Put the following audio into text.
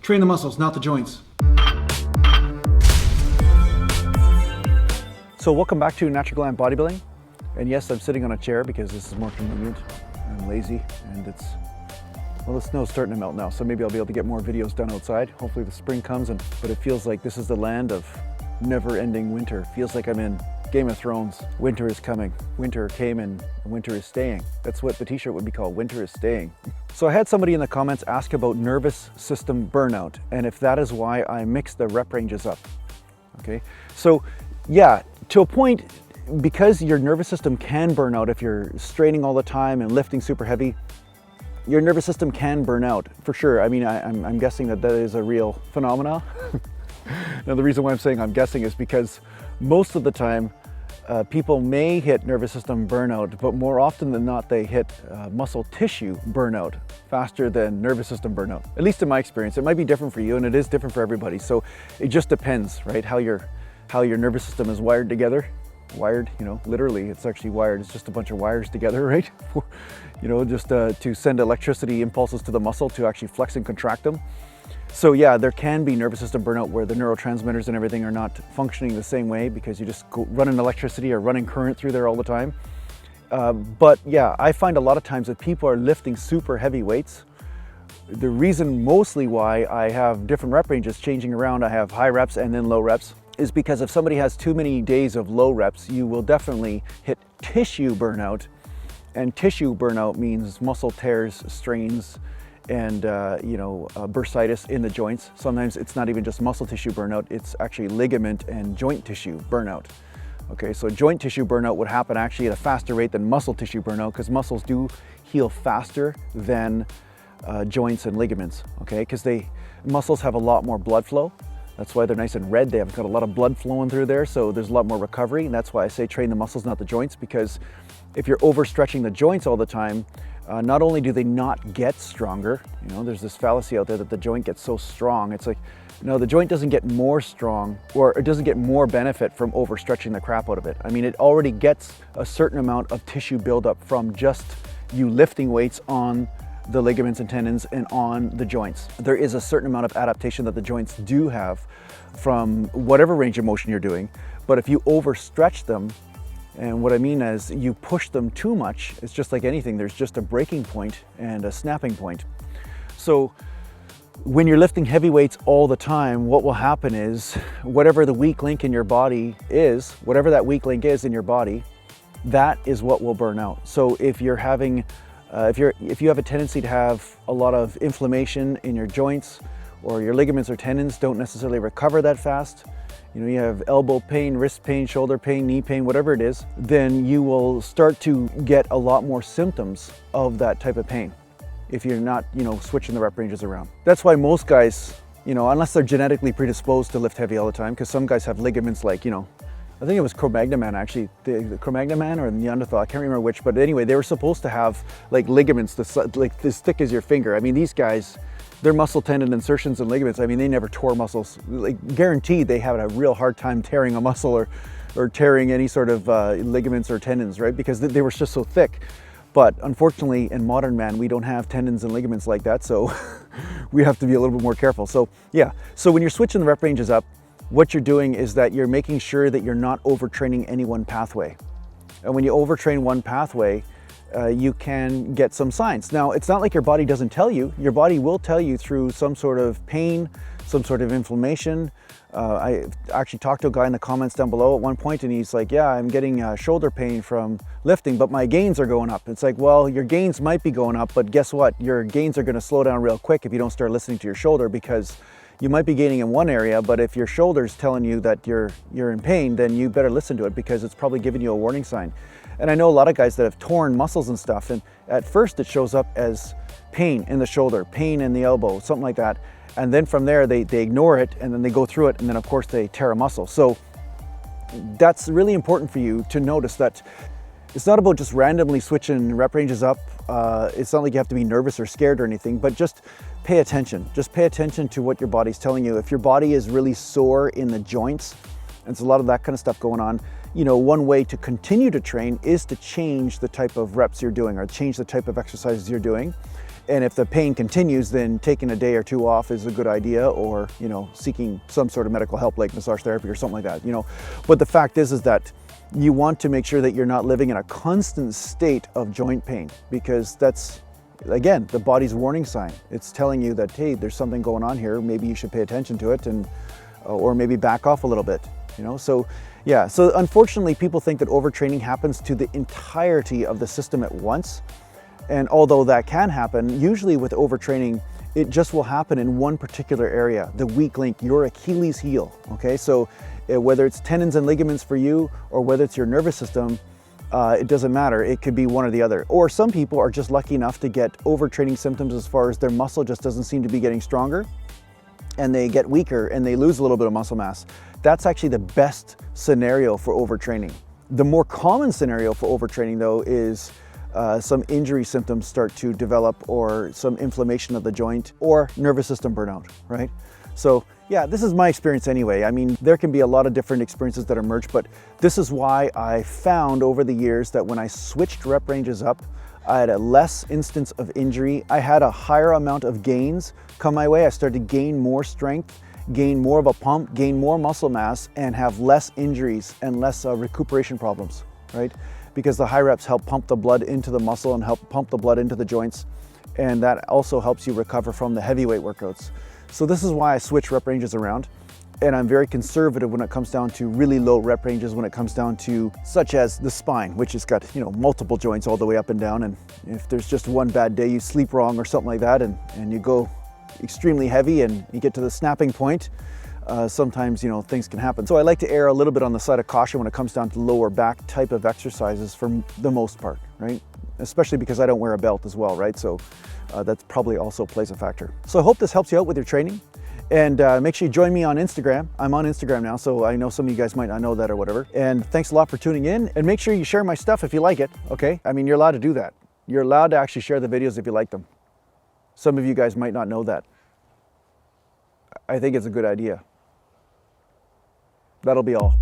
Train the muscles, not the joints. So welcome back to Natural Gallant Bodybuilding. And yes, I'm sitting on a chair because this is more convenient. I'm lazy and well, the snow's starting to melt now, so maybe I'll be able to get more videos done outside. Hopefully the spring comes, but it feels like this is the land of never-ending winter. Feels like I'm in Game of Thrones. Winter is coming. Winter came and winter is staying. That's what the t-shirt would be called, Winter is Staying. So I had somebody in the comments ask about nervous system burnout and if that is why I mix the rep ranges up. Okay, so yeah, to a point, because your nervous system can burn out if you're straining all the time and lifting super heavy, your nervous system can burn out for sure. I mean, I'm guessing that is a real phenomena. Now, the reason why I'm saying I'm guessing is because most of the time, people may hit nervous system burnout, but more often than not, they hit muscle tissue burnout faster than nervous system burnout. At least in my experience. It might be different for you, and it is different for everybody. So it just depends, right? How your nervous system is wired together. Wired, you know, literally, it's actually wired. It's just a bunch of wires together, right? You know, just to send electricity impulses to the muscle to actually flex and contract them. So yeah, there can be nervous system burnout where the neurotransmitters and everything are not functioning the same way because you just running electricity or running current through there all the time. But yeah, I find a lot of times that people are lifting super heavy weights. The reason mostly why I have different rep ranges changing around, I have high reps and then low reps, is because if somebody has too many days of low reps, you will definitely hit tissue burnout. And tissue burnout means muscle tears, strains, and bursitis in the joints. Sometimes it's not even just muscle tissue burnout, it's actually ligament and joint tissue burnout. Okay, so joint tissue burnout would happen actually at a faster rate than muscle tissue burnout because muscles do heal faster than joints and ligaments, okay? Because muscles have a lot more blood flow. That's why they're nice and red. They have got a lot of blood flowing through there, so there's a lot more recovery. And that's why I say train the muscles, not the joints, because if you're overstretching the joints all the time, not only do they not get stronger, you know, there's this fallacy out there that the joint gets so strong. It's like, no, the joint doesn't get more strong, or it doesn't get more benefit from overstretching the crap out of it. I mean, it already gets a certain amount of tissue buildup from just you lifting weights on the ligaments and tendons and on the joints. There is a certain amount of adaptation that the joints do have from whatever range of motion you're doing, but if you overstretch them, and what I mean is you push them too much, it's just like anything, there's just a breaking point and a snapping point. So when you're lifting heavy weights all the time, what will happen is whatever the weak link in your body is, whatever that weak link is in your body, that is what will burn out. So if you're having if you have a tendency to have a lot of inflammation in your joints, or your ligaments or tendons don't necessarily recover that fast, you know, you have elbow pain, wrist pain, shoulder pain, knee pain, whatever it is, then you will start to get a lot more symptoms of that type of pain if you're not, you know, switching the rep ranges around. That's why most guys, you know, unless they're genetically predisposed to lift heavy all the time, because some guys have ligaments like, you know, I think it was Cro-Magnon man actually, the Cro-Magnon man or the Neanderthal, I can't remember which, but anyway, they were supposed to have like ligaments like as thick as your finger. I mean, these guys, their muscle tendon insertions and ligaments, I mean, they never tore muscles. Like guaranteed they have a real hard time tearing a muscle or tearing any sort of ligaments or tendons, right? Because they were just so thick. But unfortunately, in modern man, we don't have tendons and ligaments like that, so we have to be a little bit more careful. So yeah, so when you're switching the rep ranges up, what you're doing is that you're making sure that you're not overtraining any one pathway. And when you overtrain one pathway, you can get some signs. Now, it's not like your body doesn't tell you. Your body will tell you through some sort of pain, some sort of inflammation. I actually talked to a guy in the comments down below at one point, and he's like, yeah, I'm getting shoulder pain from lifting, but my gains are going up. It's like, well, your gains might be going up, but guess what? Your gains are gonna slow down real quick if you don't start listening to your shoulder, because you might be gaining in one area, but if your shoulder's telling you that you're in pain, then you better listen to it because it's probably giving you a warning sign. And I know a lot of guys that have torn muscles and stuff, and at first it shows up as pain in the shoulder, pain in the elbow, something like that. And then from there, they ignore it, and then they go through it, and then of course they tear a muscle. So that's really important for you to notice that it's not about just randomly switching rep ranges up. It's not like you have to be nervous or scared or anything, but just pay attention. Just pay attention to what your body's telling you. If your body is really sore in the joints, and it's a lot of that kind of stuff going on, you know, one way to continue to train is to change the type of reps you're doing or change the type of exercises you're doing. And if the pain continues, then taking a day or two off is a good idea, or, you know, seeking some sort of medical help like massage therapy or something like that, you know. But the fact is that you want to make sure that you're not living in a constant state of joint pain, because that's, again, the body's warning sign. It's telling you that, hey, there's something going on here. Maybe you should pay attention to it, and or maybe back off a little bit, you know. So yeah, so unfortunately people think that overtraining happens to the entirety of the system at once. And although that can happen, usually with overtraining, it just will happen in one particular area, the weak link, your Achilles heel, okay? So whether it's tendons and ligaments for you, or whether it's your nervous system, it doesn't matter. It could be one or the other. Or some people are just lucky enough to get overtraining symptoms as far as their muscle just doesn't seem to be getting stronger, and they get weaker and they lose a little bit of muscle mass. That's actually the best scenario for overtraining. The more common scenario for overtraining though is some injury symptoms start to develop, or some inflammation of the joint, or nervous system burnout, right? So yeah, this is my experience anyway. I mean, there can be a lot of different experiences that emerge, but this is why I found over the years that when I switched rep ranges up, I had a less instance of injury. I had a higher amount of gains come my way. I started to gain more strength, gain more of a pump, gain more muscle mass, and have less injuries and less recuperation problems, right? Because the high reps help pump the blood into the muscle and help pump the blood into the joints. And that also helps you recover from the heavyweight workouts. So this is why I switch rep ranges around. And I'm very conservative when it comes down to really low rep ranges, when it comes down to such as the spine, which has got, you know, multiple joints all the way up and down. And if there's just one bad day, you sleep wrong or something like that, and you go extremely heavy and you get to the snapping point, sometimes, you know, things can happen. So I like to err a little bit on the side of caution when it comes down to lower back type of exercises for the most part, right? Especially because I don't wear a belt as well, right? So that probably also plays a factor. So I hope this helps you out with your training. And make sure you join me on Instagram. I'm on Instagram now, so I know some of you guys might not know that or whatever. And thanks a lot for tuning in. And make sure you share my stuff if you like it, okay? I mean, you're allowed to do that. You're allowed to actually share the videos if you like them. Some of you guys might not know that. I think it's a good idea. That'll be all.